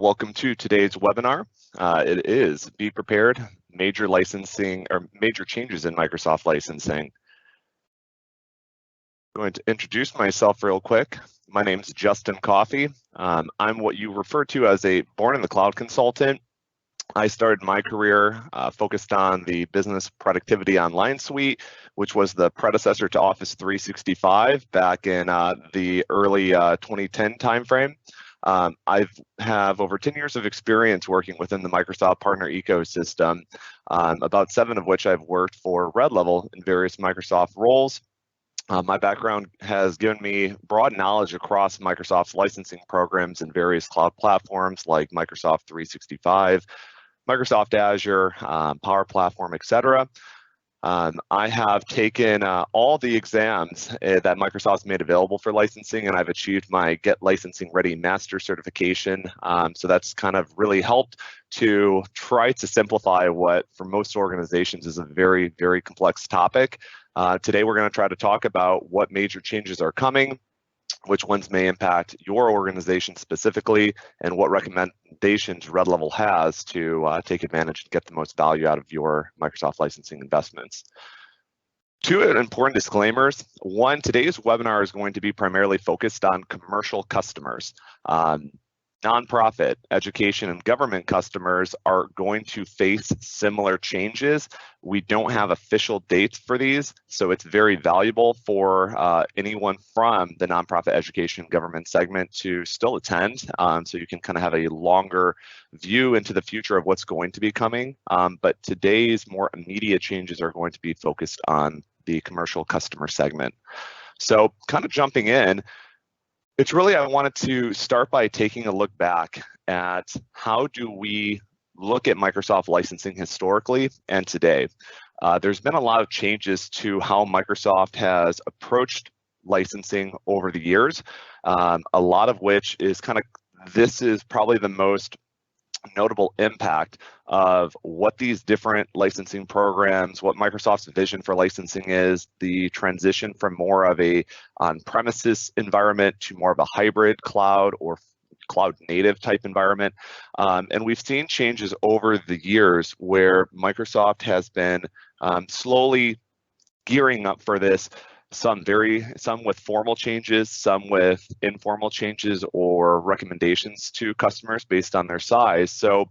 Welcome to today's webinar. It is Be Prepared, Major Licensing or Major Changes in Microsoft Licensing. I'm going to introduce myself real quick. My name is Justin Coffey. I'm what you refer to as a born in the cloud consultant. I started my career focused on the Business Productivity Online suite, which was the predecessor to Office 365 back in the early 2010 timeframe. I have over 10 years of experience working within the Microsoft partner ecosystem, about 7 of which I've worked for Red Level in various Microsoft roles. My background has given me broad knowledge across Microsoft's licensing programs and various cloud platforms like Microsoft 365, Microsoft Azure, Power Platform, etc. I have taken all the exams that Microsoft's made available for licensing, and I've achieved my Get Licensing Ready Master certification. So that's kind of really helped to try to simplify what, for most organizations, is a very, very complex topic. Today, we're going to try to talk about what major changes are coming, which ones may impact your organization specifically, and what recommendations Red Level has to take advantage and get the most value out of your Microsoft licensing investments. 2 important disclaimers. 1, today's webinar is going to be primarily focused on commercial customers. Nonprofit, education, and government customers are going to face similar changes. We don't have official dates for these, so it's very valuable for anyone from the nonprofit, education, government segment to still attend, so you can kind of have a longer view into the future of what's going to be coming. But today's more immediate changes are going to be focused on the commercial customer segment. So kind of jumping in, it's really, I wanted to start by taking a look back at how do we look at Microsoft licensing historically and today. There's been a lot of changes to how Microsoft has approached licensing over the years, a lot of which is this is probably the most notable impact of what these different licensing programs, what Microsoft's vision for licensing is, the transition from more of a on-premises environment to more of a hybrid cloud or cloud native type environment. And we've seen changes over the years where Microsoft has been slowly gearing up for this, some with formal changes, some with informal changes or recommendations to customers based on their size. So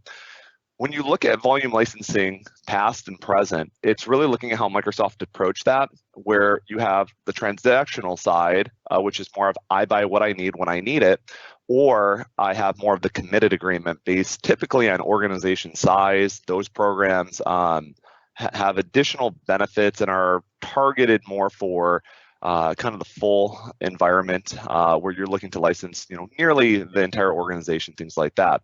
when you look at volume licensing, past and present, it's really looking at how Microsoft approached that, where you have the transactional side, which is more of I buy what I need when I need it, or I have more of the committed agreement based typically on organization size. Those programs have additional benefits and are targeted more for kind of the full environment where you're looking to license, nearly the entire organization, things like that.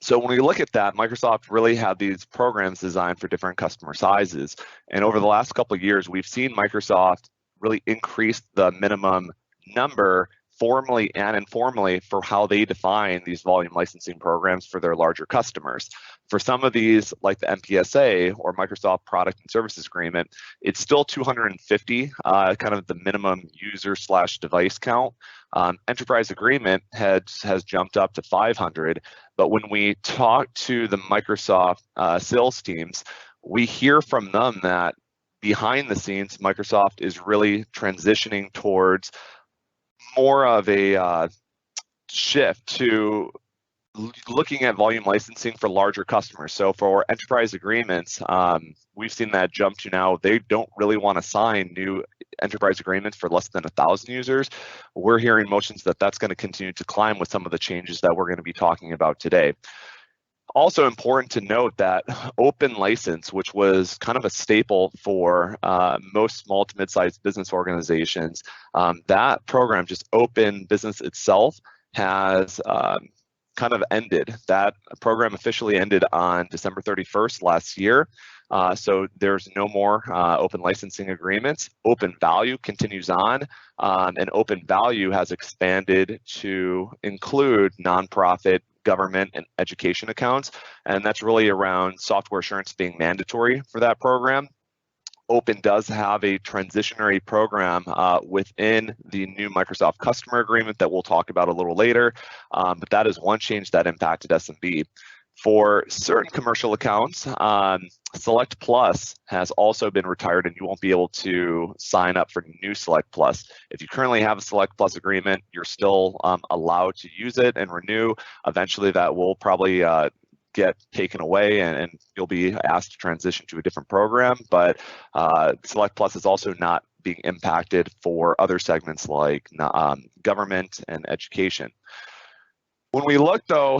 So when we look at that, Microsoft really had these programs designed for different customer sizes. And over the last couple of years, we've seen Microsoft really increase the minimum number formally and informally for how they define these volume licensing programs for their larger customers. For some of these, like the MPSA or Microsoft Product and Services Agreement, it's still 250, kind of the minimum user/device count. Enterprise Agreement has jumped up to 500, but when we talk to the Microsoft sales teams, we hear from them that behind the scenes, Microsoft is really transitioning towards more of a shift to looking at volume licensing for larger customers. So for enterprise agreements, we've seen that jump to now they don't really want to sign new enterprise agreements for less than 1,000 users. We're hearing motions that that's going to continue to climb with some of the changes that we're going to be talking about today. Also important to note that open license, which was kind of a staple for most small to mid-sized business organizations, that program, just open business itself, has kind of ended. That program officially ended on December 31st last year. So there's no more open licensing agreements. Open value continues on, and open value has expanded to include nonprofit, government, and education accounts, and that's really around software assurance being mandatory for that program. Open does have a transitionary program within the new Microsoft customer agreement that we'll talk about a little later, but that is one change that impacted SMB. For certain commercial accounts, Select Plus has also been retired, and you won't be able to sign up for new Select Plus. If you currently have a Select Plus agreement, you're still allowed to use it and renew. Eventually, that will probably get taken away, and you'll be asked to transition to a different program. But Select Plus is also not being impacted for other segments like government and education. When we look, though,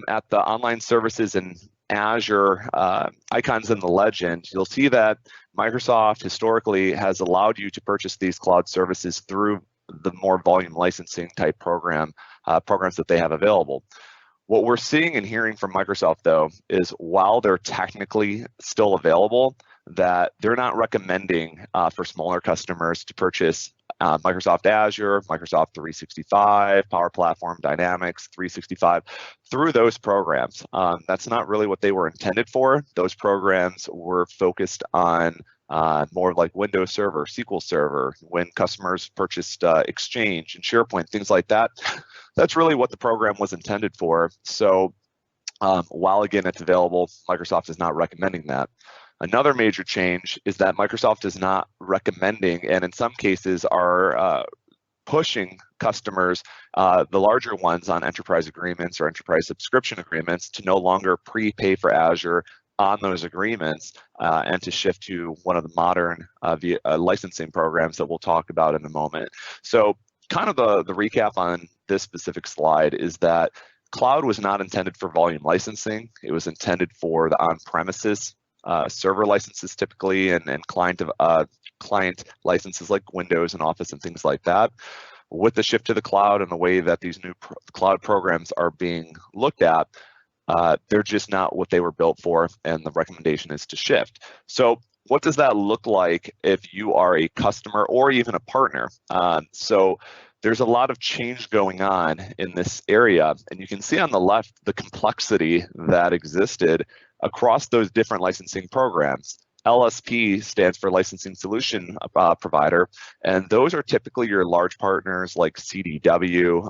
at the online services and Azure icons in the legend, you'll see that Microsoft historically has allowed you to purchase these cloud services through the more volume licensing type programs that they have available. What we're seeing and hearing from Microsoft, though, is while they're technically still available, that they're not recommending for smaller customers to purchase Microsoft Azure, Microsoft 365, Power Platform, Dynamics 365 through those programs. That's not really what they were intended for. Those programs were focused on more like Windows Server, SQL Server, when customers purchased Exchange and SharePoint, things like that. That's really what the program was intended for. So while, again, it's available, Microsoft is not recommending that. Another major change is that Microsoft is not recommending, and in some cases are pushing customers, the larger ones on enterprise agreements or enterprise subscription agreements, to no longer prepay for Azure on those agreements and to shift to one of the modern licensing programs that we'll talk about in a moment. So kind of the recap on this specific slide is that cloud was not intended for volume licensing. It was intended for the on-premises server licenses typically, and client licenses like Windows and Office and things like that. With the shift to the cloud and the way that these new cloud programs are being looked at, they're just not what they were built for, and the recommendation is to shift. So what does that look like if you are a customer or even a partner? So there's a lot of change going on in this area, and you can see on the left the complexity that existed across those different licensing programs. LSP stands for Licensing Solution Provider, and those are typically your large partners like CDW,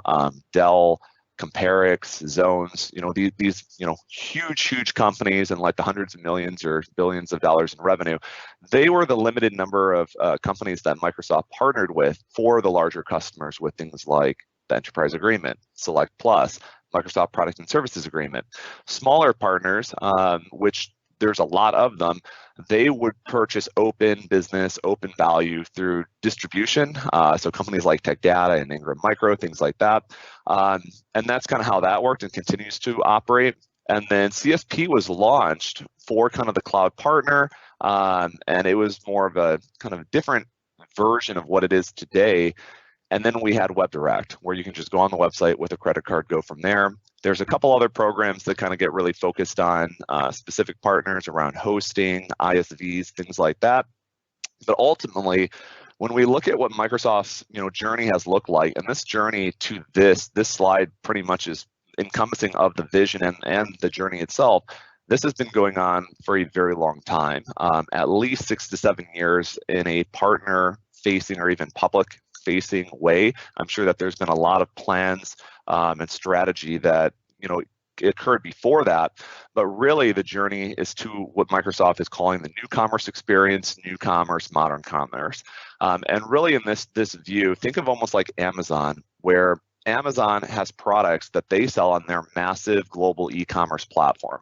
Dell, Comparix, Zones, these huge companies and like the hundreds of millions or billions of dollars in revenue. They were the limited number of companies that Microsoft partnered with for the larger customers with things like the Enterprise Agreement, Select Plus, Microsoft Product and Services Agreement. Smaller partners, which there's a lot of them, they would purchase open business, open value through distribution. So companies like Tech Data and Ingram Micro, things like that. And that's kind of how that worked and continues to operate. And then CSP was launched for kind of the cloud partner, and it was more of a kind of different version of what it is today. And then we had WebDirect, where you can just go on the website with a credit card, go from there. There's a couple other programs that kind of get really focused on specific partners around hosting, ISVs, things like that. But ultimately, when we look at what Microsoft's journey has looked like, and this journey to this slide pretty much is encompassing of the vision and the journey itself. This has been going on for a very long time, at least 6 to 7 years in a partner-facing or even public-facing way. I'm sure that there's been a lot of plans and strategy that occurred before that, but really the journey is to what Microsoft is calling the new commerce experience, new commerce, modern commerce. And really in this view, think of almost like Amazon, where Amazon has products that they sell on their massive global e-commerce platform.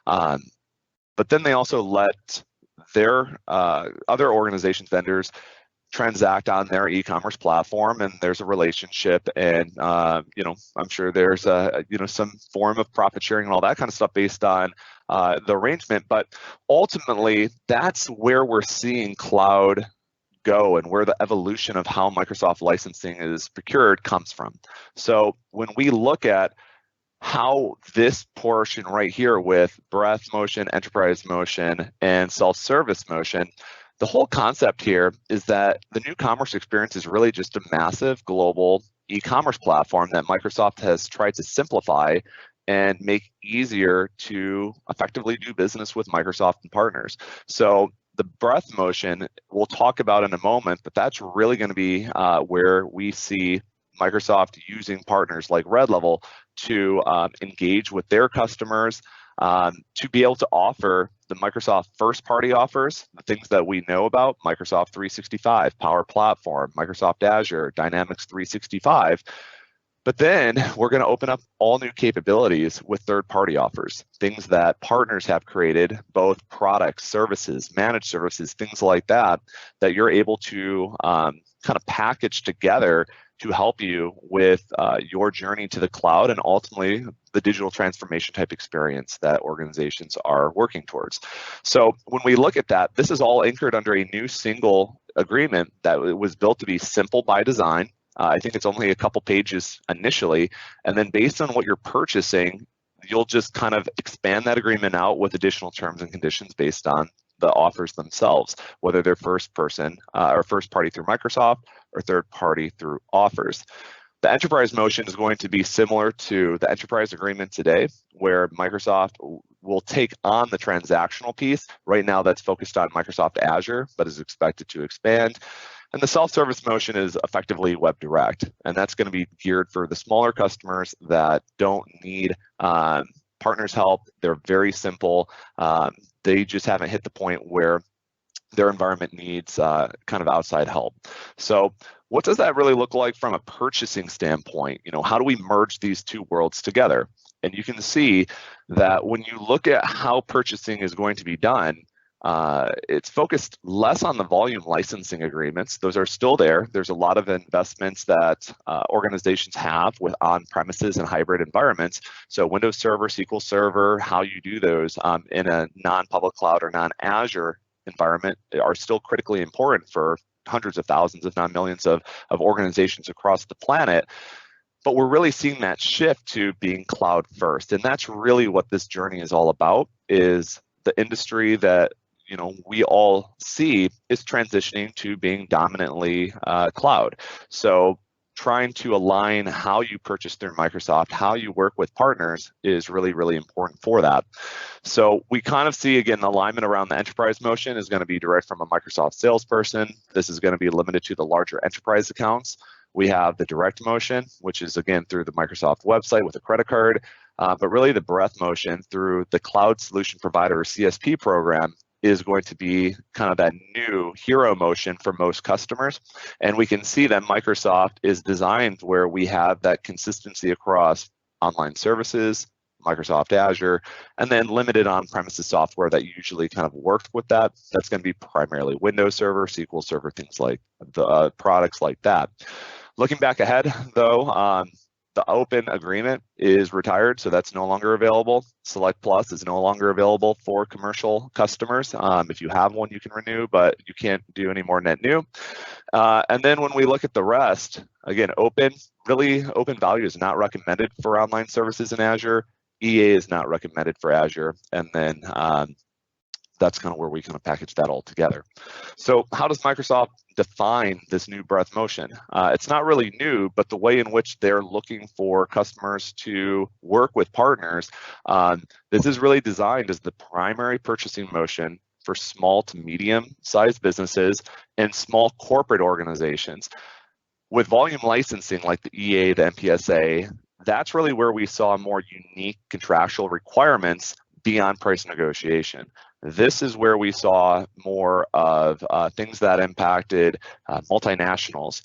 But then they also let their other organizations, vendors, transact on their e-commerce platform, and there's a relationship, and I'm sure there's some form of profit sharing and all that kind of stuff based on the arrangement. But ultimately, that's where we're seeing cloud go and where the evolution of how Microsoft licensing is procured comes from. So when we look at how this portion right here with breadth motion, enterprise motion, and self-service motion, the whole concept here is that the new commerce experience is really just a massive global e-commerce platform that Microsoft has tried to simplify and make easier to effectively do business with Microsoft and partners. So the breadth motion we'll talk about in a moment, but that's really going to be where we see Microsoft using partners like Red Level to engage with their customers, to be able to offer the Microsoft first-party offers, the things that we know about, Microsoft 365, Power Platform, Microsoft Azure, Dynamics 365. But then we're going to open up all new capabilities with third-party offers, things that partners have created, both products, services, managed services, things like that, that you're able to kind of package together to help you with your journey to the cloud and ultimately the digital transformation type experience that organizations are working towards. So when we look at that, this is all anchored under a new single agreement that was built to be simple by design. I think it's only a couple pages initially, and then based on what you're purchasing, you'll just kind of expand that agreement out with additional terms and conditions based on the offers themselves, whether they're first person or first party through Microsoft or third party through offers. The enterprise motion is going to be similar to the enterprise agreement today, where Microsoft will take on the transactional piece. Right now that's focused on Microsoft Azure, but is expected to expand. And the self-service motion is effectively web direct, and that's going to be geared for the smaller customers that don't need partners' help. They're very simple. They just haven't hit the point where their environment needs kind of outside help. So what does that really look like from a purchasing standpoint? You know, how do we merge these two worlds together? And you can see that when you look at how purchasing is going to be done, it's focused less on the volume licensing agreements. Those are still there. There's a lot of investments that organizations have with on-premises and hybrid environments. So Windows Server, SQL Server, how you do those in a non-public cloud or non-Azure environment are still critically important for hundreds of thousands, if not millions of organizations across the planet. But we're really seeing that shift to being cloud first. And that's really what this journey is all about, is the industry that we all see is transitioning to being dominantly cloud. So trying to align how you purchase through Microsoft, how you work with partners is really, really important for that. So we kind of see, again, the alignment around the enterprise motion is going to be direct from a Microsoft salesperson. This is going to be limited to the larger enterprise accounts. We have the direct motion, which is, again, through the Microsoft website with a credit card, but really the breadth motion through the cloud solution provider or CSP program is going to be kind of that new hero motion for most customers. And we can see that Microsoft is designed where we have that consistency across online services, Microsoft Azure, and then limited on-premises software that usually kind of works with that. That's going to be primarily Windows Server, SQL Server, things like the products like that. Looking back ahead, though, the open agreement is retired, so that's no longer available. Select Plus is no longer available for commercial customers. If you have one, you can renew, but you can't do any more net new. And then when we look at the rest, again, open value is not recommended for online services in Azure. EA is not recommended for Azure. And then that's kind of where we kind of package that all together. So how does Microsoft define this new breadth motion? It's not really new, but the way in which they're looking for customers to work with partners, this is really designed as the primary purchasing motion for small to medium-sized businesses and small corporate organizations. With volume licensing like the EA, the MPSA, that's really where we saw more unique contractual requirements beyond price negotiation. This is where we saw more of things that impacted multinationals,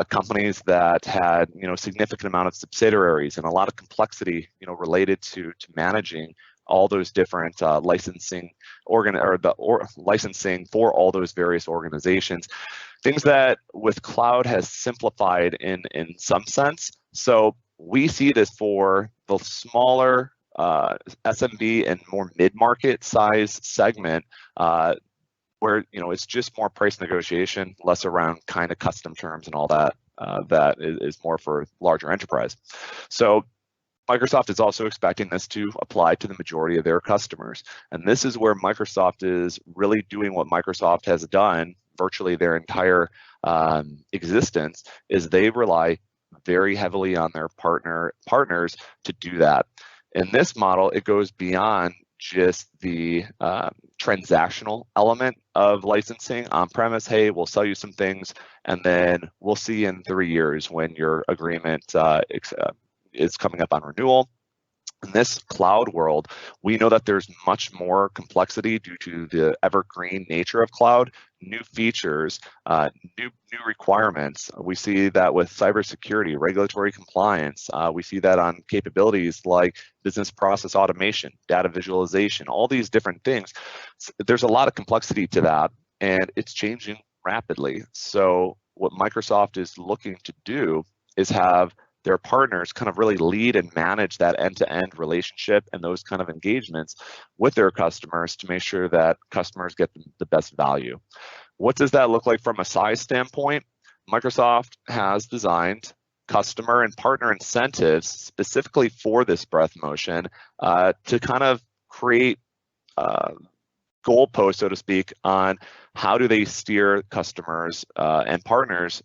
companies that had significant amount of subsidiaries and a lot of complexity related to managing all those different licensing licensing for all those various organizations. Things that with cloud has simplified in some sense. So we see this for the smaller SMB and more mid-market size segment where it's just more price negotiation, less around kind of custom terms and all that. That is more for larger enterprise. So Microsoft is also expecting this to apply to the majority of their customers. And this is where Microsoft is really doing what Microsoft has done virtually their entire existence, is they rely very heavily on their partners to do that. In this model, it goes beyond just the transactional element of licensing on-premise. Hey, we'll sell you some things, and then we'll see you in 3 years when your agreement is coming up on renewal. In this cloud world, we know that there's much more complexity due to the evergreen nature of cloud, new features, new requirements. We see that with cybersecurity, regulatory compliance. We see that on capabilities like business process automation, data visualization, all these different things. There's a lot of complexity to that, and it's changing rapidly. So what Microsoft is looking to do is have their partners kind of really lead and manage that end-to-end relationship and those kind of engagements with their customers to make sure that customers get the best value. What does that look like from a size standpoint? Microsoft has designed customer and partner incentives specifically for this breath motion to kind of create goalposts, so to speak, on how do they steer customers and partners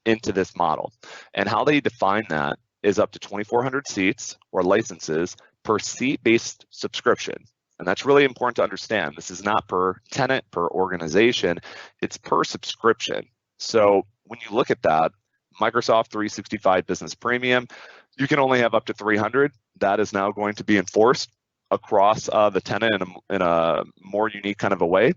into this model. And how they define that is up to 2,400 seats or licenses per seat-based subscription. And that's really important to understand. This is not per tenant, per organization, it's per subscription. So when you look at that, Microsoft 365 Business Premium, you can only have up to 300. That is now going to be enforced across the tenant in a more unique kind of a way.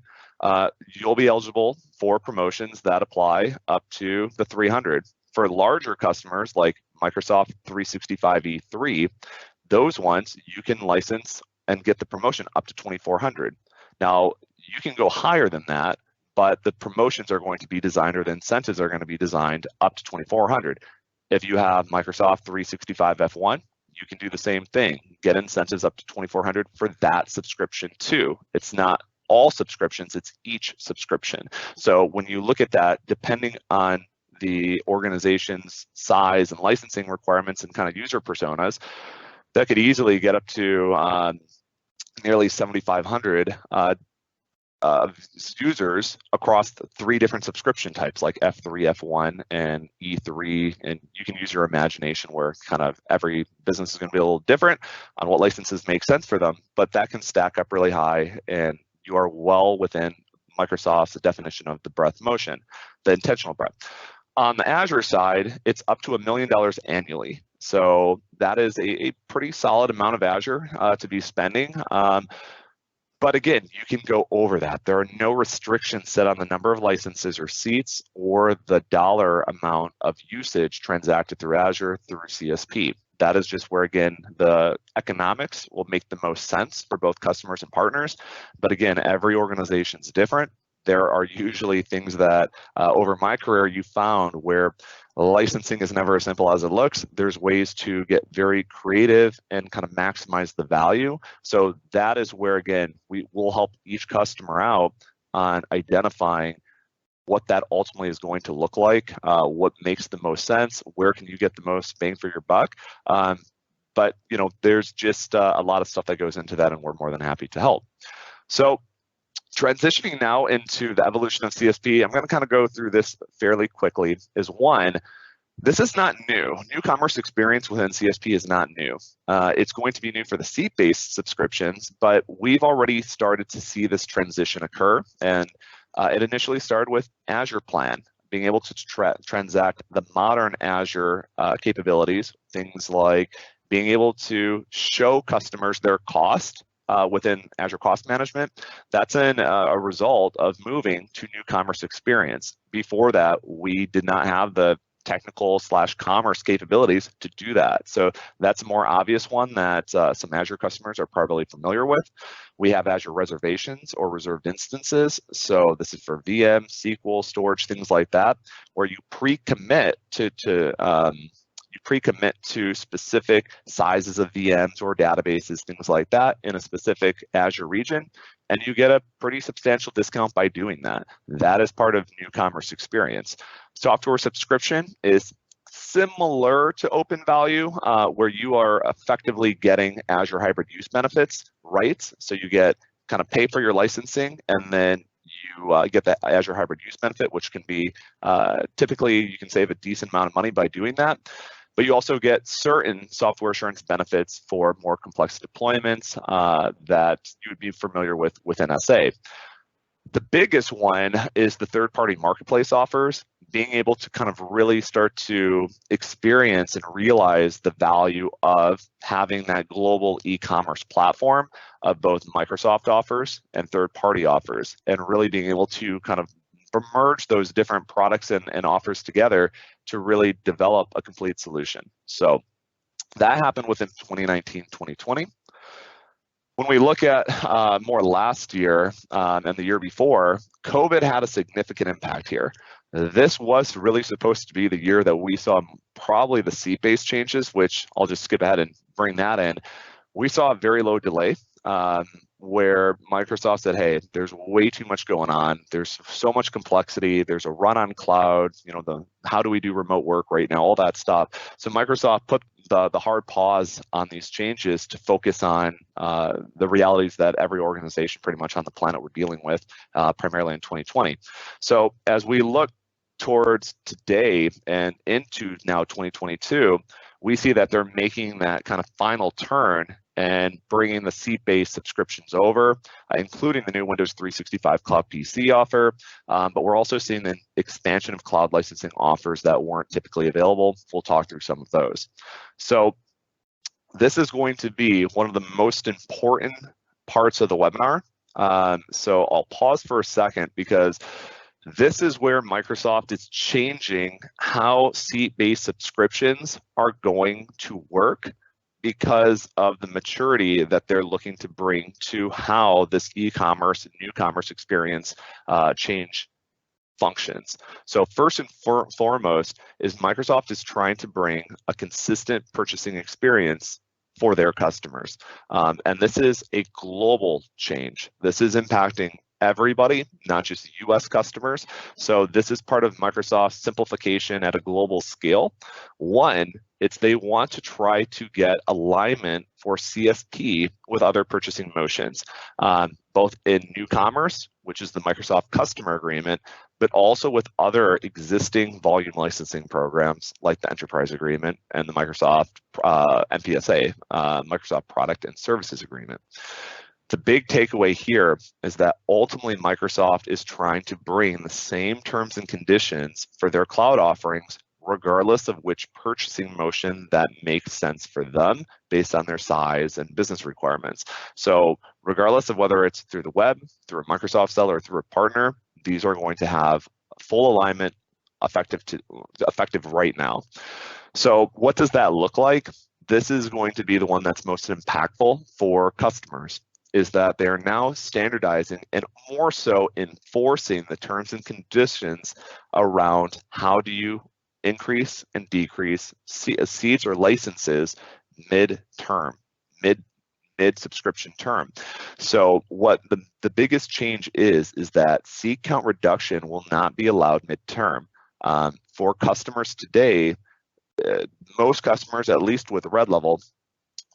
You'll be eligible for promotions that apply up to the 300. For larger customers like Microsoft 365 E3, those ones you can license and get the promotion up to 2,400. Now, you can go higher than that, but the promotions are going to be designed, or the incentives are going to be designed up to 2,400. If you have Microsoft 365 F1, you can do the same thing, get incentives up to 2,400 for that subscription too. It's not all subscriptions, it's each subscription. So when you look at that, depending on the organization's size and licensing requirements and kind of user personas, that could easily get up to nearly 7,500 users across the 3 different subscription types like F3, F1, and E3. And you can use your imagination where kind of every business is going to be a little different on what licenses make sense for them, but that can stack up really high, and you are well within Microsoft's definition of the breath motion, the intentional breath. On the Azure side, it's up to $1 million annually. So that is a pretty solid amount of Azure to be spending. But again, you can go over that. There are no restrictions set on the number of licenses or seats or the dollar amount of usage transacted through Azure through CSP. That is just where, again, the economics will make the most sense for both customers and partners. But again, every organization is different. There are usually things that over my career you found where licensing is never as simple as it looks. There's ways to get very creative and kind of maximize the value. So that is where, again, we will help each customer out on identifying what that ultimately is going to look like, what makes the most sense, where can you get the most bang for your buck. But there's just a lot of stuff that goes into that, and we're more than happy to help. So transitioning now into the evolution of CSP, I'm going to kind of go through this fairly quickly. Is one, this is not new. New commerce experience within CSP is not new. It's going to be new for the seat-based subscriptions, but we've already started to see this transition occur. And it initially started with Azure Plan, being able to transact the modern Azure capabilities, things like being able to show customers their cost within Azure Cost Management. That's a result of moving to new commerce experience. Before that, we did not have the technical / commerce capabilities to do that. So that's a more obvious one that some Azure customers are probably familiar with. We have Azure reservations or reserved instances. So this is for VM, SQL, storage, things like that, where you pre-commit to specific sizes of VMs or databases, things like that, in a specific Azure region, and you get a pretty substantial discount by doing that. That is part of new commerce experience. Software subscription is similar to Open Value, where you are effectively getting Azure hybrid use benefits, right? So you get kind of pay for your licensing, and then you get that Azure hybrid use benefit, which can be typically you can save a decent amount of money by doing that. but you also get certain software assurance benefits for more complex deployments that you would be familiar with NSA. The biggest one is the third-party marketplace offers, being able to kind of really start to experience and realize the value of having that global e-commerce platform of both Microsoft offers and third-party offers, and really being able to kind of merge those different products and offers together to really develop a complete solution. So that happened within 2019, 2020. When we look at more last year and the year before, COVID had a significant impact here. This was really supposed to be the year that we saw probably the seat-based changes, which I'll just skip ahead and bring that in. We saw a very low delay where Microsoft said, hey, there's way too much going on. There's so much complexity. There's a run on cloud, how do we do remote work right now, all that stuff. So Microsoft put the hard pause on these changes to focus on the realities that every organization pretty much on the planet were dealing with, primarily in 2020. So as we look towards today and into now 2022, we see that they're making that kind of final turn and bringing the seat-based subscriptions over, including the new Windows 365 Cloud PC offer. But we're also seeing an expansion of cloud licensing offers that weren't typically available. We'll talk through some of those. So this is going to be one of the most important parts of the webinar. So I'll pause for a second because this is where Microsoft is changing how seat-based subscriptions are going to work because of the maturity that they're looking to bring to how this e-commerce, new commerce experience change functions. So first and foremost is Microsoft is trying to bring a consistent purchasing experience for their customers. And this is a global change. This is impacting everybody, not just US customers. So this is part of Microsoft's simplification at a global scale. One, it's they want to try to get alignment for CSP with other purchasing motions, both in new commerce, which is the Microsoft customer agreement, but also with other existing volume licensing programs like the enterprise agreement and the Microsoft MPSA, Microsoft Product and Services Agreement. The big takeaway here is that ultimately Microsoft is trying to bring the same terms and conditions for their cloud offerings, regardless of which purchasing motion that makes sense for them based on their size and business requirements. So regardless of whether it's through the web, through a Microsoft seller, or through a partner, these are going to have full alignment effective right now. So what does that look like? This is going to be the one that's most impactful for customers, is that they are now standardizing and more so enforcing the terms and conditions around how do you increase and decrease seats or licenses mid-term, mid-subscription term. So what the biggest change is that seat count reduction will not be allowed mid-term. For customers today, most customers, at least with Red Level,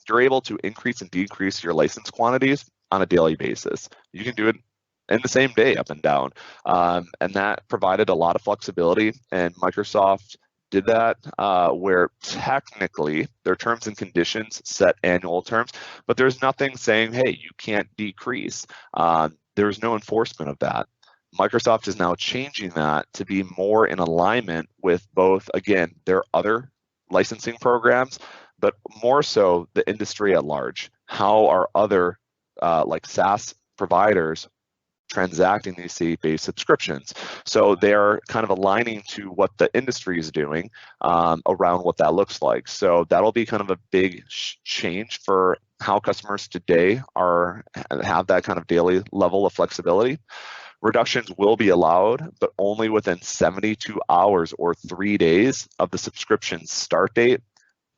you're able to increase and decrease your license quantities on a daily basis. You can do it in the same day up and down. And that provided a lot of flexibility, and Microsoft did that where technically their terms and conditions set annual terms, but there's nothing saying, hey, you can't decrease. There's no enforcement of that. Microsoft is now changing that to be more in alignment with both, again, their other licensing programs, but more so the industry at large. How are other like SaaS providers transacting these seat-based subscriptions? So they're kind of aligning to what the industry is doing around what that looks like. So that'll be kind of a big change for how customers today have that kind of daily level of flexibility. Reductions will be allowed, but only within 72 hours or 3 days of the subscription start date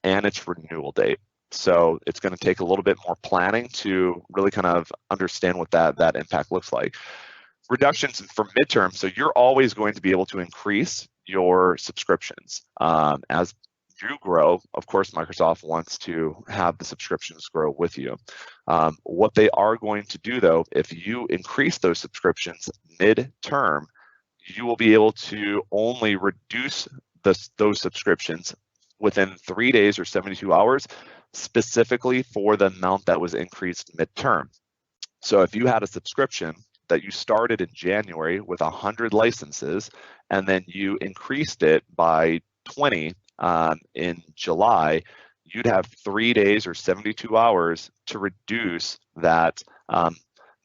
and its renewal date. So it's going to take a little bit more planning to really kind of understand what that impact looks like. Reductions for midterm, so you're always going to be able to increase your subscriptions. As you grow, of course, Microsoft wants to have the subscriptions grow with you. What they are going to do, though, if you increase those subscriptions mid-term, you will be able to only reduce those subscriptions within 3 days or 72 hours, specifically for the amount that was increased midterm. So if you had a subscription that you started in January with 100 licenses, and then you increased it by 20 in July, you'd have 3 days or 72 hours to reduce that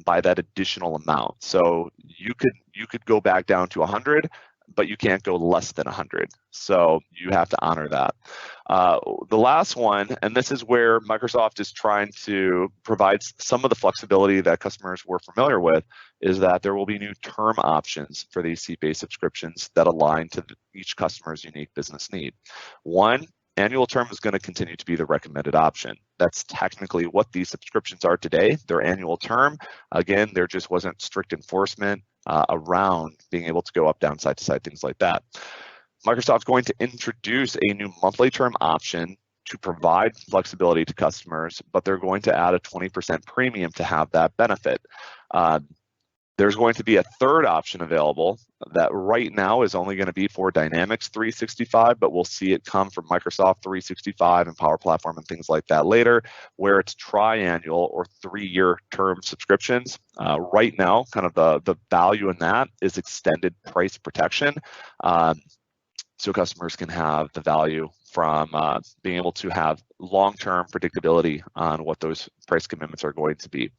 by that additional amount. So you could go back down to 100, but you can't go less than 100. So you have to honor that. The last one, and this is where Microsoft is trying to provide some of the flexibility that customers were familiar with, is that there will be new term options for these seat-based subscriptions that align to each customer's unique business need. One, annual term is going to continue to be the recommended option. That's technically what these subscriptions are today. They're annual term. Again, there just wasn't strict enforcement around being able to go up, down, side to side, things like that. Microsoft's going to introduce a new monthly term option to provide flexibility to customers, but they're going to add a 20% premium to have that benefit. There's going to be a third option available that right now is only going to be for Dynamics 365, but we'll see it come from Microsoft 365 and Power Platform and things like that later, where it's triannual or 3-year term subscriptions. Right now, kind of the value in that is extended price protection. So customers can have the value from being able to have long-term predictability on what those price commitments are going to be.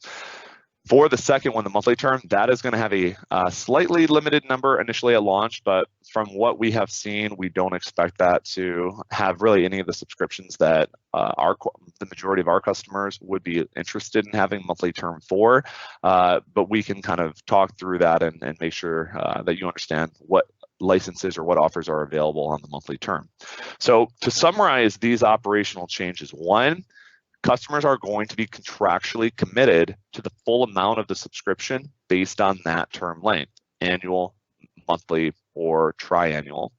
For the second one, the monthly term, that is going to have a slightly limited number initially at launch, but from what we have seen, we don't expect that to have really any of the subscriptions that the majority of our customers would be interested in having monthly term for. But we can kind of talk through that and make sure that you understand what licenses or what offers are available on the monthly term. So to summarize these operational changes, one, customers are going to be contractually committed to the full amount of the subscription based on that term length, annual, monthly, or triannual.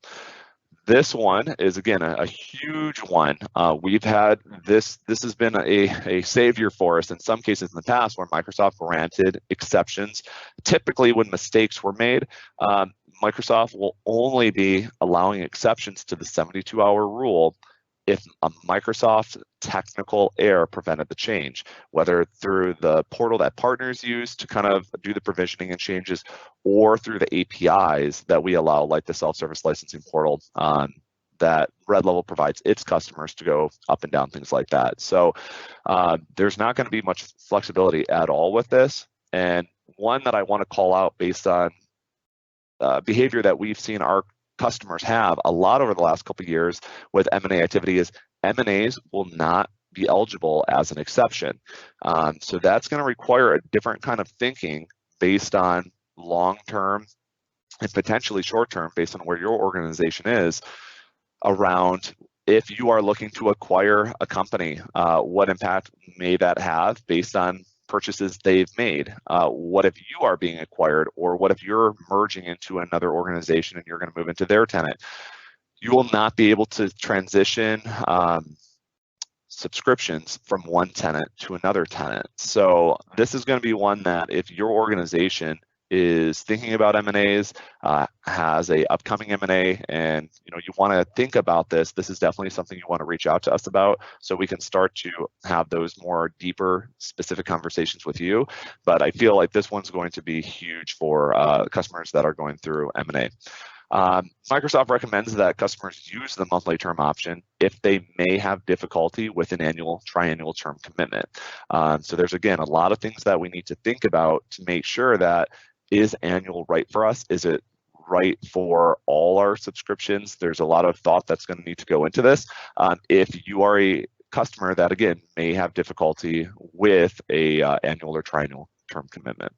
This one is, again, a huge one. We've had this has been a savior for us in some cases in the past where Microsoft granted exceptions. Typically when mistakes were made, Microsoft will only be allowing exceptions to the 72-hour rule if a Microsoft technical error prevented the change, whether through the portal that partners use to kind of do the provisioning and changes, or through the APIs that we allow, like the self-service licensing portal that Red Level provides its customers to go up and down, things like that. So there's not going to be much flexibility at all with this. And one that I want to call out based on behavior that we've seen our customers have a lot over the last couple of years with M&A activity is M&As will not be eligible as an exception. So that's going to require a different kind of thinking based on long-term and potentially short-term based on where your organization is around if you are looking to acquire a company, what impact may that have based on purchases they've made? What if you are being acquired, or what if you're merging into another organization and you're going to move into their tenant? You will not be able to transition subscriptions from one tenant to another tenant. So this is going to be one that if your organization is thinking about M&As, has a upcoming M&A, and you want to think about this is definitely something you want to reach out to us about, so we can start to have those more deeper, specific conversations with you. But I feel like this one's going to be huge for customers that are going through M&A. Microsoft recommends that customers use the monthly term option if they may have difficulty with an annual, triannual term commitment. So there's, again, a lot of things that we need to think about to make sure that is annual right for us? Is it right for all our subscriptions? There's a lot of thought that's going to need to go into this. If you are a customer that, again, may have difficulty with a annual or triannual term commitment.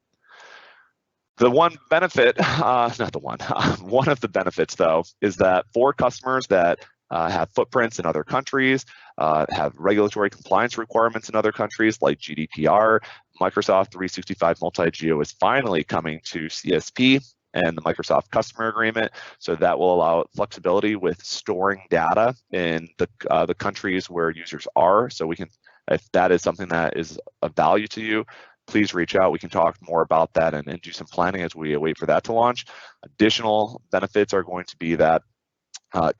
The one benefit, one of the benefits though, is that for customers that have footprints in other countries, have regulatory compliance requirements in other countries like GDPR, Microsoft 365 Multi-Geo is finally coming to CSP and the Microsoft Customer Agreement. So that will allow flexibility with storing data in the countries where users are. So we can, if that is something that is of value to you, please reach out. We can talk more about that and do some planning as we wait for that to launch. Additional benefits are going to be that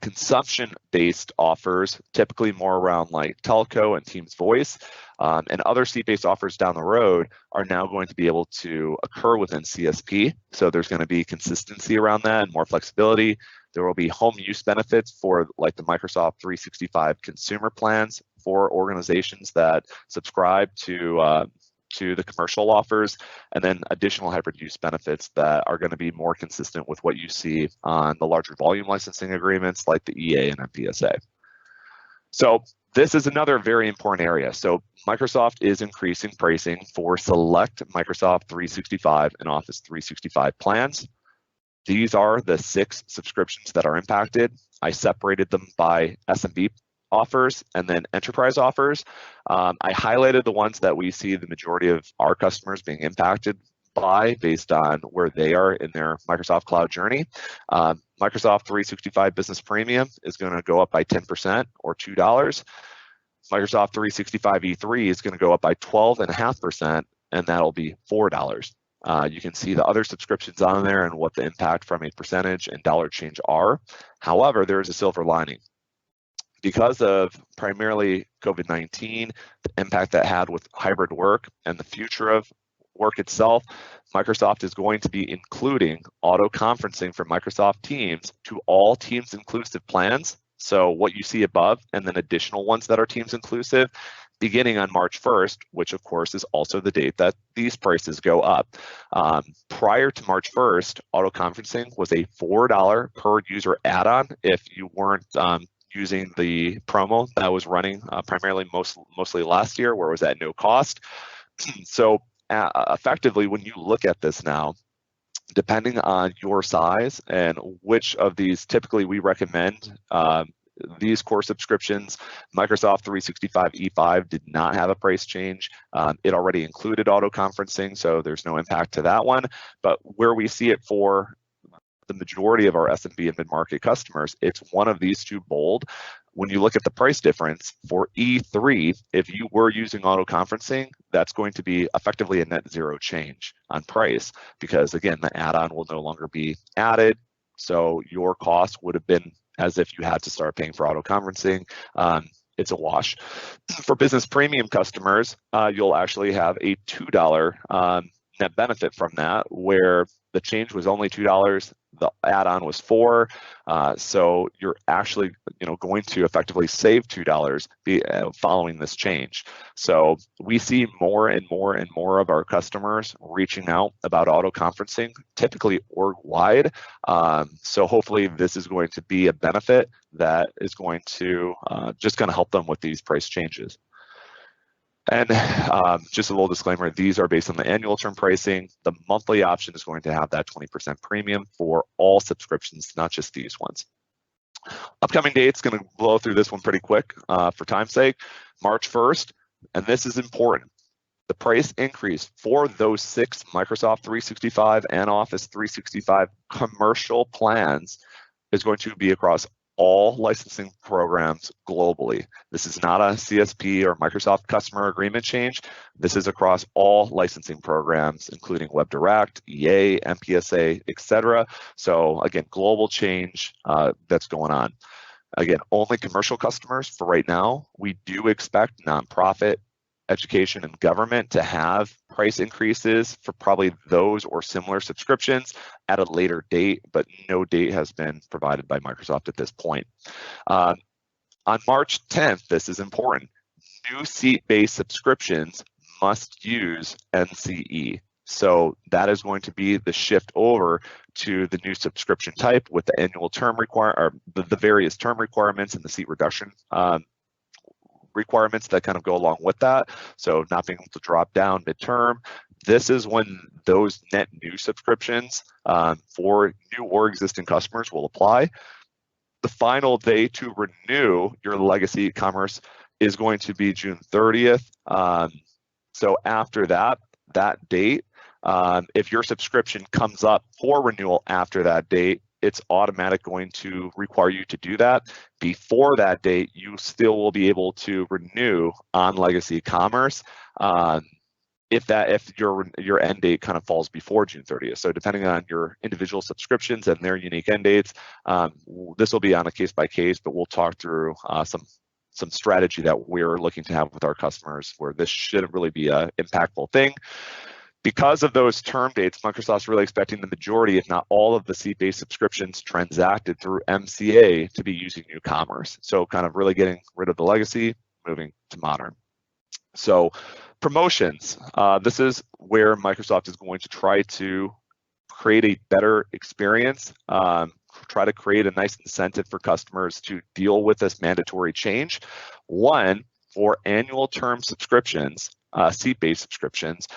Consumption-based offers, typically more around like telco and Teams Voice, and other seat-based offers down the road are now going to be able to occur within CSP. So there's going to be consistency around that and more flexibility. There will be home use benefits for like the Microsoft 365 consumer plans for organizations that subscribe to the commercial offers, and then additional hybrid use benefits that are going to be more consistent with what you see on the larger volume licensing agreements like the EA and MPSA. So this is another very important area. So Microsoft is increasing pricing for select Microsoft 365 and Office 365 plans. These are the 6 subscriptions that are impacted. I separated them by SMB offers and then enterprise offers. I highlighted the ones that we see the majority of our customers being impacted by based on where they are in their Microsoft Cloud journey. Microsoft 365 Business Premium is going to go up by 10% or $2. Microsoft 365 E3 is going to go up by 12.5%, and that'll be $4. You can see the other subscriptions on there and what the impact from a percentage and dollar change are. However, there is a silver lining. Because of primarily COVID-19, the impact that had with hybrid work and the future of work itself, Microsoft is going to be including auto conferencing for Microsoft Teams to all Teams inclusive plans. So what you see above, and then additional ones that are Teams inclusive, beginning on March 1st, which of course is also the date that these prices go up. Prior to March 1st, auto conferencing was a $4 per user add-on if you weren't using the promo that was running primarily mostly last year, where it was at no cost. So effectively, when you look at this now, depending on your size and which of these typically we recommend, these core subscriptions, Microsoft 365 E5 did not have a price change. It already included auto conferencing, so there's no impact to that one. But where we see it for the majority of our SMB and mid-market customers, it's one of these two bold. When you look at the price difference for E3, if you were using auto conferencing, that's going to be effectively a net zero change on price, because again, the add-on will no longer be added. So your cost would have been as if you had to start paying for auto conferencing. It's a wash. For business premium customers, you'll actually have a $2 net benefit from that, where the change was only $2. The add-on was $4, so you're actually, going to effectively save $2 following this change. So we see more and more and more of our customers reaching out about auto conferencing, typically org-wide. So hopefully this is going to be a benefit that is going to just kind of help them with these price changes. And just a little disclaimer, these are based on the annual term pricing. The monthly option is going to have that 20% premium for all subscriptions, not just these ones. Upcoming dates, going to blow through this one pretty quick for time's sake. March 1st, and this is important. The price increase for those 6 Microsoft 365 and Office 365 commercial plans is going to be across all licensing programs globally. This is not a CSP or Microsoft customer agreement change. This is across all licensing programs, including WebDirect, EA, MPSA, etc. So again, global change that's going on. Again, only commercial customers for right now. We do expect nonprofit, education, and government to have price increases for probably those or similar subscriptions at a later date, but no date has been provided by Microsoft at this point. On March 10th, this is important. New seat-based subscriptions must use NCE. So that is going to be the shift over to the new subscription type with the annual term or the various term requirements and the seat reduction requirements that kind of go along with that. So not being able to drop down midterm. This is when those net new subscriptions for new or existing customers will apply. The final day to renew your legacy commerce is going to be June 30th. So after that date, if your subscription comes up for renewal after that date, it's automatic going to require you to do that. Before that date, you still will be able to renew on legacy commerce. if your end date kind of falls before June 30th. So depending on your individual subscriptions and their unique end dates, this will be on a case by case, but we'll talk through some strategy that we're looking to have with our customers where this shouldn't really be an impactful thing. Because of those term dates, Microsoft's really expecting the majority, if not all, of the seat-based subscriptions transacted through MCA to be using new commerce. So kind of really getting rid of the legacy, moving to modern. So promotions, this is where Microsoft is going to try to create a better experience, try to create a nice incentive for customers to deal with this mandatory change. One, for annual term subscriptions, seat-based subscriptions,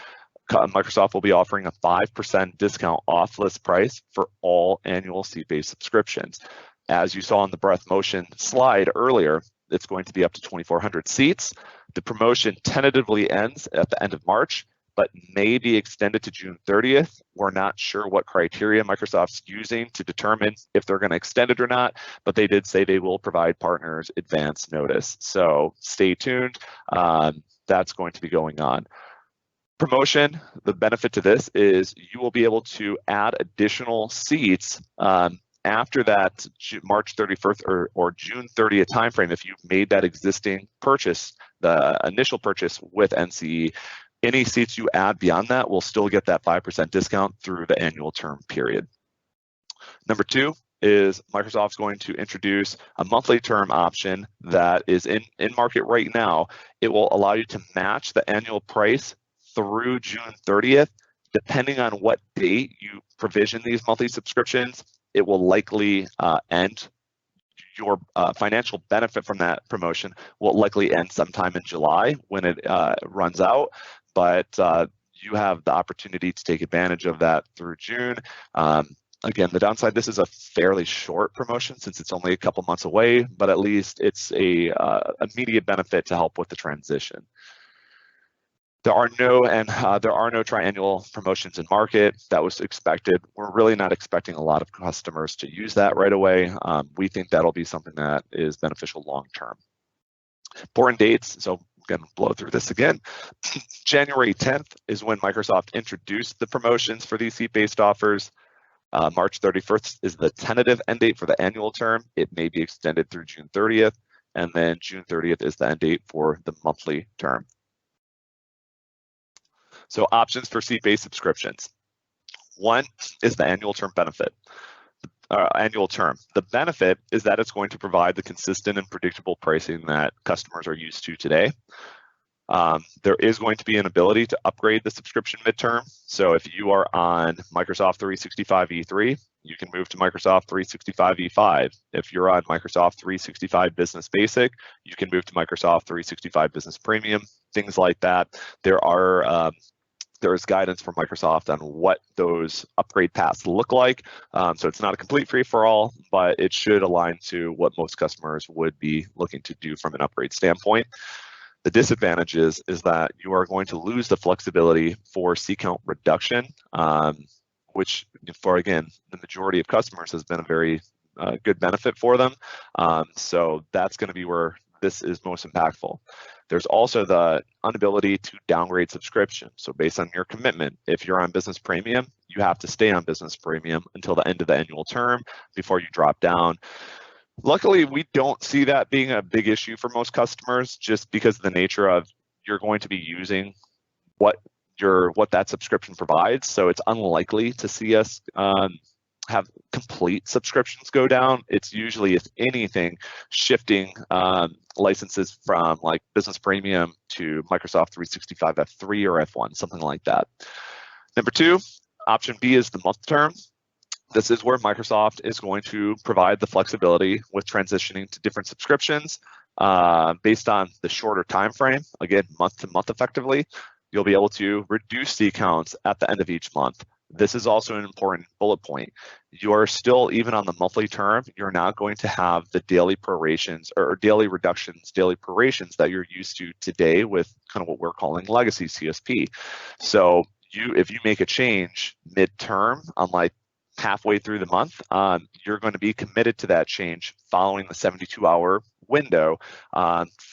Microsoft will be offering a 5% discount off list price for all annual seat-based subscriptions. As you saw on the Breath Motion slide earlier, it's going to be up to 2,400 seats. The promotion tentatively ends at the end of March, but may be extended to June 30th. We're not sure what criteria Microsoft's using to determine if they're going to extend it or not, but they did say they will provide partners advance notice. So stay tuned. That's going to be going on. Promotion, the benefit to this is you will be able to add additional seats after that March 31st or June 30th timeframe. If you've made that existing purchase, the initial purchase with NCE, any seats you add beyond that will still get that 5% discount through the annual term period. Number two is Microsoft's going to introduce a monthly term option that is in market right now. It will allow you to match the annual price through June 30th. Depending on what date you provision these monthly subscriptions, it will likely end. Your financial benefit from that promotion will likely end sometime in July when it runs out, but you have the opportunity to take advantage of that through June. Again, the downside, this is a fairly short promotion since it's only a couple months away, but at least it's a immediate benefit to help with the transition. There are no triennial promotions in market. That was expected. We're really not expecting a lot of customers to use that right away. We think that'll be something that is beneficial long term. Important dates, so I'm going to blow through this again. January 10th is when Microsoft introduced the promotions for these seat-based offers. March 31st is the tentative end date for the annual term. It may be extended through June 30th, and then June 30th is the end date for the monthly term. So options for seat-based subscriptions. One is the annual term benefit. Annual term. The benefit is that it's going to provide the consistent and predictable pricing that customers are used to today. There is going to be an ability to upgrade the subscription midterm. So if you are on Microsoft 365 E3, you can move to Microsoft 365 E5. If you're on Microsoft 365 Business Basic, you can move to Microsoft 365 Business Premium, things like that. There is guidance from Microsoft on what those upgrade paths look like. So it's not a complete free-for-all, but it should align to what most customers would be looking to do from an upgrade standpoint. The disadvantage is that you are going to lose the flexibility for seat count reduction, which for, again, the majority of customers has been a very good benefit for them. So that's going to be where this is most impactful. There's also the inability to downgrade subscription. So based on your commitment, if you're on Business Premium, you have to stay on Business Premium until the end of the annual term before you drop down. Luckily, we don't see that being a big issue for most customers just because of the nature of you're going to be using what that subscription provides. So it's unlikely to see us have complete subscriptions go down. It's usually, if anything, shifting licenses from like Business Premium to Microsoft 365 F3 or F1, something like that. Number two, option B is the month term. This is where Microsoft is going to provide the flexibility with transitioning to different subscriptions based on the shorter time frame. Again, month to month effectively. You'll be able to reduce seat counts at the end of each month. This is also an important bullet point. You are still, even on the monthly term, you're not going to have the daily prorations or daily reductions, daily prorations that you're used to today with kind of what we're calling legacy CSP. So if you make a change mid-term on like halfway through the month, you're going to be committed to that change following the 72-hour window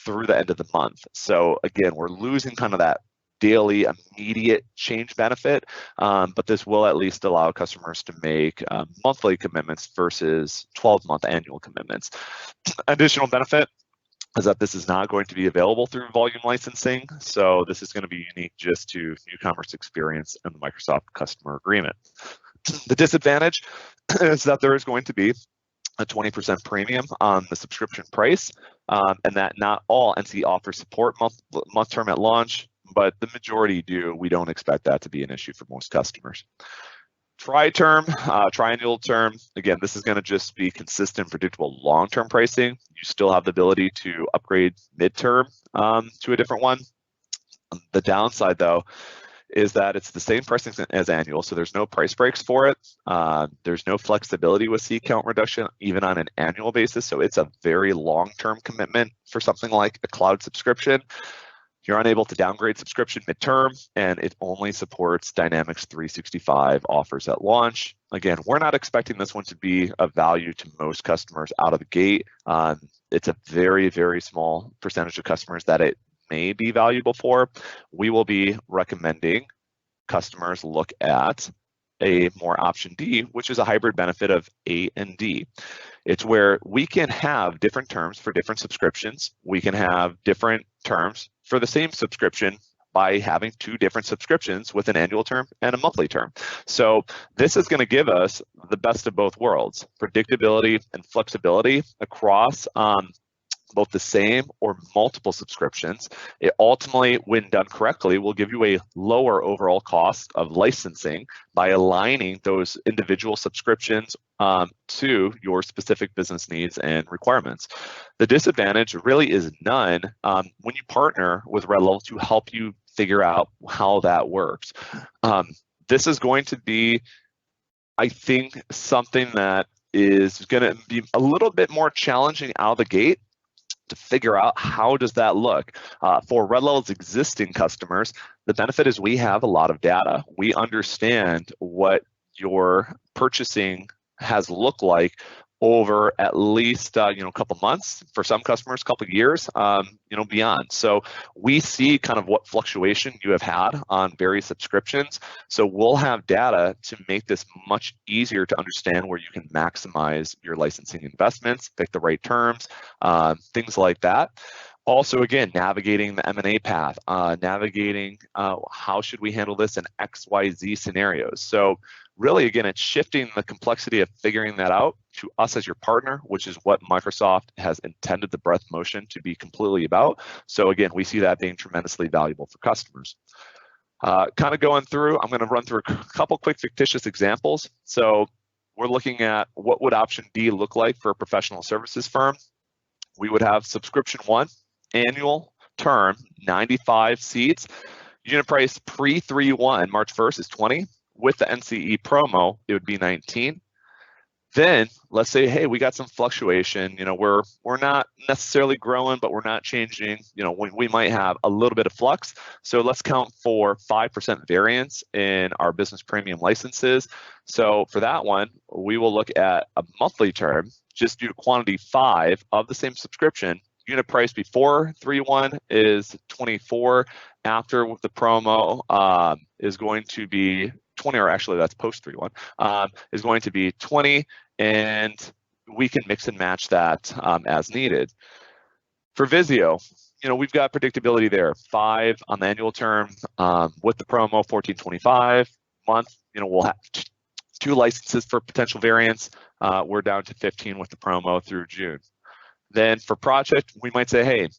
through the end of the month. So again, we're losing kind of that daily immediate change benefit, but this will at least allow customers to make monthly commitments versus 12-month annual commitments. Additional benefit is that this is not going to be available through volume licensing. So this is going to be unique just to Newcommerce Experience and the Microsoft customer agreement. The disadvantage is that there is going to be a 20% premium on the subscription price, and that not all NC offers support month term at launch, but the majority do. We don't expect that to be an issue for most customers. Triannual term, again, this is going to just be consistent, predictable long-term pricing. You still have the ability to upgrade midterm to a different one. The downside, though, is that it's the same pricing as annual, so there's no price breaks for it. There's no flexibility with seat count reduction, even on an annual basis, so it's a very long-term commitment for something like a cloud subscription. You're unable to downgrade subscription midterm, and it only supports Dynamics 365 offers at launch. Again, we're not expecting this one to be of value to most customers out of the gate. It's a very, very small percentage of customers that it may be valuable for. We will be recommending customers look at a more option D, which is a hybrid benefit of A and D. It's where we can have different terms for different subscriptions. We can have different terms for the same subscription by having two different subscriptions with an annual term and a monthly term. So this is going to give us the best of both worlds, predictability and flexibility across both the same or multiple subscriptions. It ultimately, when done correctly, will give you a lower overall cost of licensing by aligning those individual subscriptions to your specific business needs and requirements. The disadvantage really is none when you partner with Redlevel to help you figure out how that works. This is going to be, I think, something that is going to be a little bit more challenging out of the gate to figure out how does that look. For Redlevel's existing customers, the benefit is we have a lot of data. We understand what your purchasing has looked like over at least a couple months, for some customers, couple years, beyond. So we see kind of what fluctuation you have had on various subscriptions. So we'll have data to make this much easier to understand where you can maximize your licensing investments, pick the right terms, things like that. Also, again, navigating the M&A path, navigating how should we handle this in XYZ scenarios. So really, again, it's shifting the complexity of figuring that out to us as your partner, which is what Microsoft has intended the Breath motion to be completely about. So again, we see that being tremendously valuable for customers. Kind of going through, I'm going to run through a couple quick fictitious examples. So we're looking at what would option D look like for a professional services firm. We would have subscription 1, annual term, 95 seats. Unit price pre-3/1, March 1st, is 20. With the NCE promo, it would be 19. Then let's say, hey, we got some fluctuation. We're not necessarily growing, but we're not changing. We might have a little bit of flux. So let's count for 5% variance in our business premium licenses. So for that one, we will look at a monthly term, just do quantity 5 of the same subscription. Unit price before 3/1 is 24. After with the promo is going to be 20, or actually that's post 3/1, is going to be 20, and we can mix and match that as needed. For Visio, we've got predictability there. 5 on the annual term with the promo, 14.25 month. We'll have 2 licenses for potential variance. We're down to 15 with the promo through June. Then for project, we might say, hey,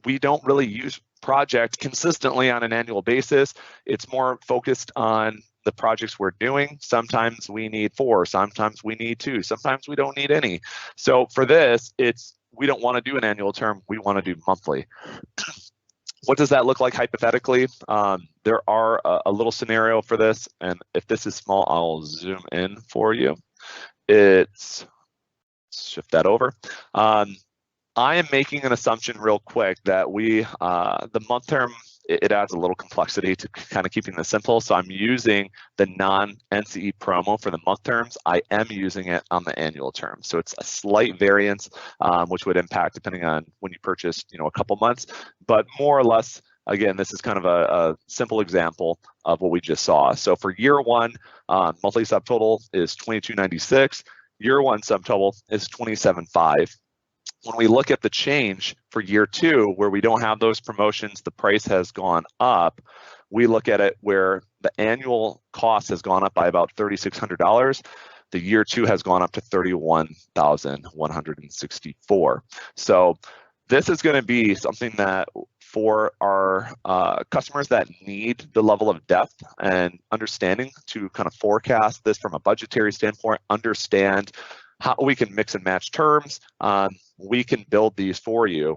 we don't really use project consistently on an annual basis. It's more focused on the projects we're doing. Sometimes we need 4, sometimes we need 2, sometimes we don't need any. So for this, we don't want to do an annual term, we want to do monthly. What does that look like hypothetically? There are a little scenario for this, and if this is small, I'll zoom in for you. Let's shift that over. I am making an assumption real quick that the month term, it adds a little complexity to kind of keeping this simple. So I'm using the non-NCE promo for the month terms. I am using it on the annual term. So it's a slight variance, which would impact depending on when you purchased, a couple months, but more or less Again, this is kind of a simple example of what we just saw. So for year one, monthly subtotal is $22.96. Year one subtotal is $27.05. When we look at the change for year two, where we don't have those promotions, the price has gone up, we look at it where the annual cost has gone up by about $3,600. The year two has gone up to $31,164. So this is going to be something that for our customers that need the level of depth and understanding to kind of forecast this from a budgetary standpoint, understand how we can mix and match terms, we can build these for you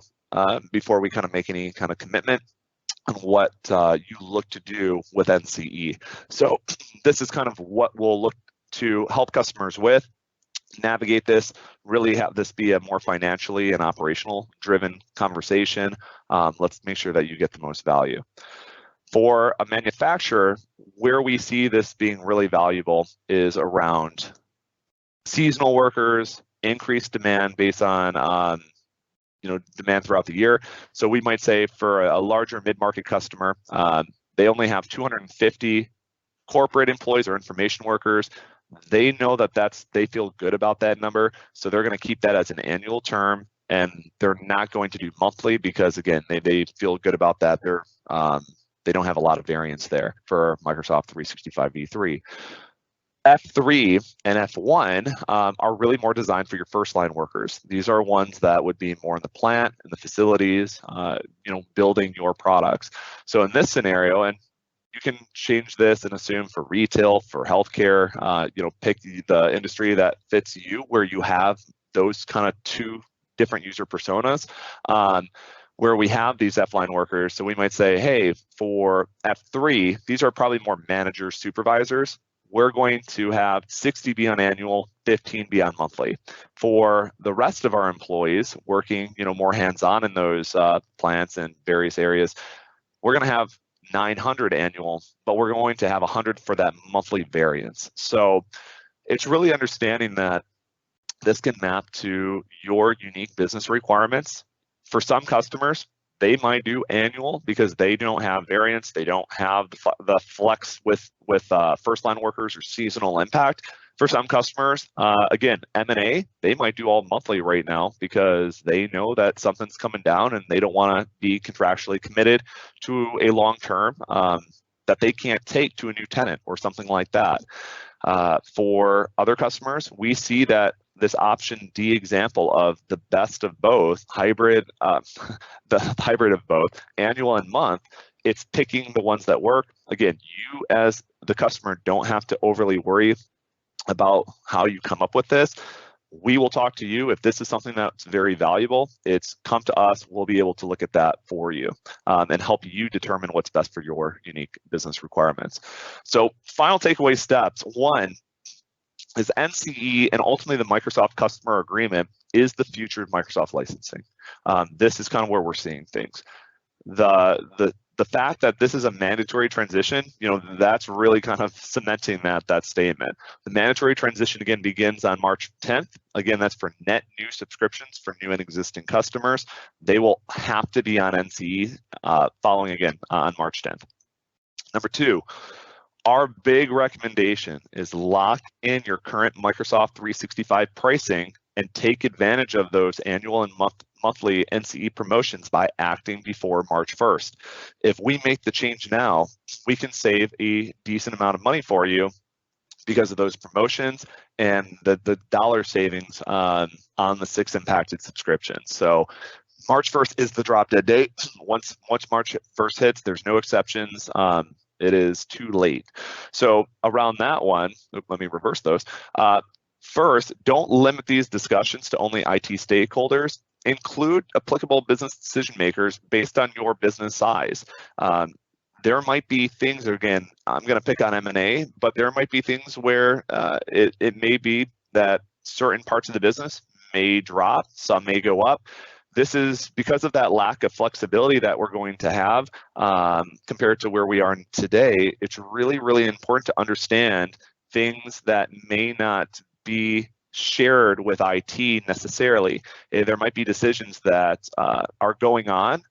before we kind of make any kind of commitment on what you look to do with NCE. So this is kind of what we'll look to help customers with, navigate this, really have this be a more financially and operational driven conversation. Let's make sure that you get the most value. For a manufacturer, where we see this being really valuable is around seasonal workers, increased demand based on demand throughout the year. So we might say for a larger mid-market customer, they only have 250 corporate employees or information workers. They know that they feel good about that number, so they're going to keep that as an annual term, and they're not going to do monthly because again, they feel good about that. They don't have a lot of variance there for Microsoft 365 V3. F3 and F1 are really more designed for your first line workers. These are ones that would be more in the plant, in the facilities, building your products. So in this scenario, and you can change this and assume for retail, for healthcare, pick the industry that fits you, where you have those kind of two different user personas, where we have these F-line workers. So we might say, hey, for F3, these are probably more managers, supervisors. We're going to have 60 be on annual, 15 be on monthly. For the rest of our employees working, more hands-on in those plants and various areas, we're going to have 900 annual, but we're going to have 100 for that monthly variance. So it's really understanding that this can map to your unique business requirements. For some customers, they might do annual because they don't have variance, they don't have the flex with first line workers or seasonal impact. For some customers, again, M&A, they might do all monthly right now because they know that something's coming down and they don't want to be contractually committed to a long term that they can't take to a new tenant or something like that. For other customers, we see that this option D example of the best of both, hybrid, the hybrid of both, annual and month, it's picking the ones that work. Again, you as the customer don't have to overly worry about how you come up with this. We will talk to you if this is something that's very valuable. It's come to us, we'll be able to look at that for you and help you determine what's best for your unique business requirements. So final takeaway steps. One is NCE and ultimately the Microsoft customer agreement is the future of Microsoft licensing. This is kind of where we're seeing things. The fact that this is a mandatory transition, that's really kind of cementing that statement. The mandatory transition, again, begins on March 10th. Again, that's for net new subscriptions for new and existing customers. They will have to be on NCE following, again, on March 10th. Number two, our big recommendation is lock in your current Microsoft 365 pricing and take advantage of those annual and monthly NCE promotions by acting before March 1st. If we make the change now, we can save a decent amount of money for you because of those promotions and the dollar savings on the 6 impacted subscriptions. So March 1st is the drop dead date. Once March 1st hits, there's no exceptions. It is too late. So around that one, let me reverse those. First, don't limit these discussions to only IT stakeholders. Include applicable business decision makers based on your business size. There might be things, again, I'm going to pick on M&A, but there might be things where it may be that certain parts of the business may drop, some may go up. This is because of that lack of flexibility that we're going to have compared to where we are today. It's really, really important to understand things that may not be shared with IT necessarily. There might be decisions that are going on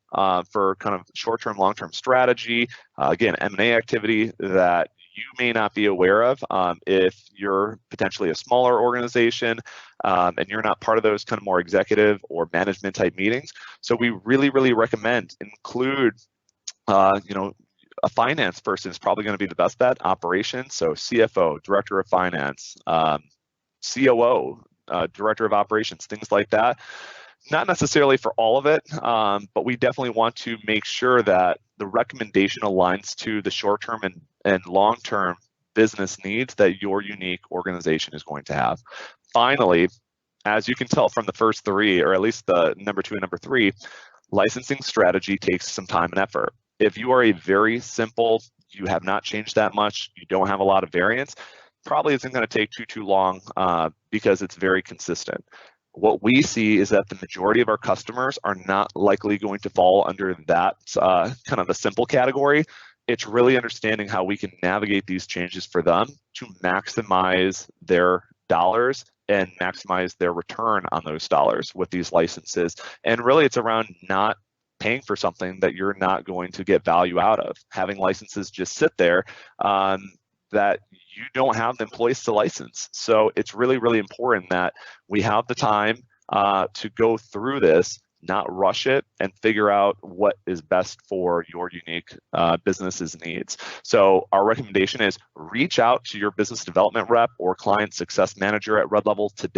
for kind of short-term, long-term strategy. Again, M&A activity that you may not be aware of if you're potentially a smaller organization and you're not part of those kind of more executive or management type meetings. So we really, really recommend include, a finance person is probably going to be the best bet. Operations, so CFO, director of finance, COO, director of operations, things like that. Not necessarily for all of it, but we definitely want to make sure that the recommendation aligns to the short-term and long-term business needs that your unique organization is going to have. Finally, as you can tell from the first three, or at least the number 2 and number 3, licensing strategy takes some time and effort. If you are a very simple, you have not changed that much, you don't have a lot of variance, probably isn't going to take too long because it's very consistent. What we see is that the majority of our customers are not likely going to fall under that kind of the simple category. It's really understanding how we can navigate these changes for them to maximize their dollars and maximize their return on those dollars with these licenses. And really it's around not paying for something that you're not going to get value out of. Having licenses just sit there that you don't have the employees to license. So it's really, really important that we have the time to go through this, not rush it, and figure out what is best for your unique business's needs. So our recommendation is reach out to your business development rep or client success manager at Red Level today.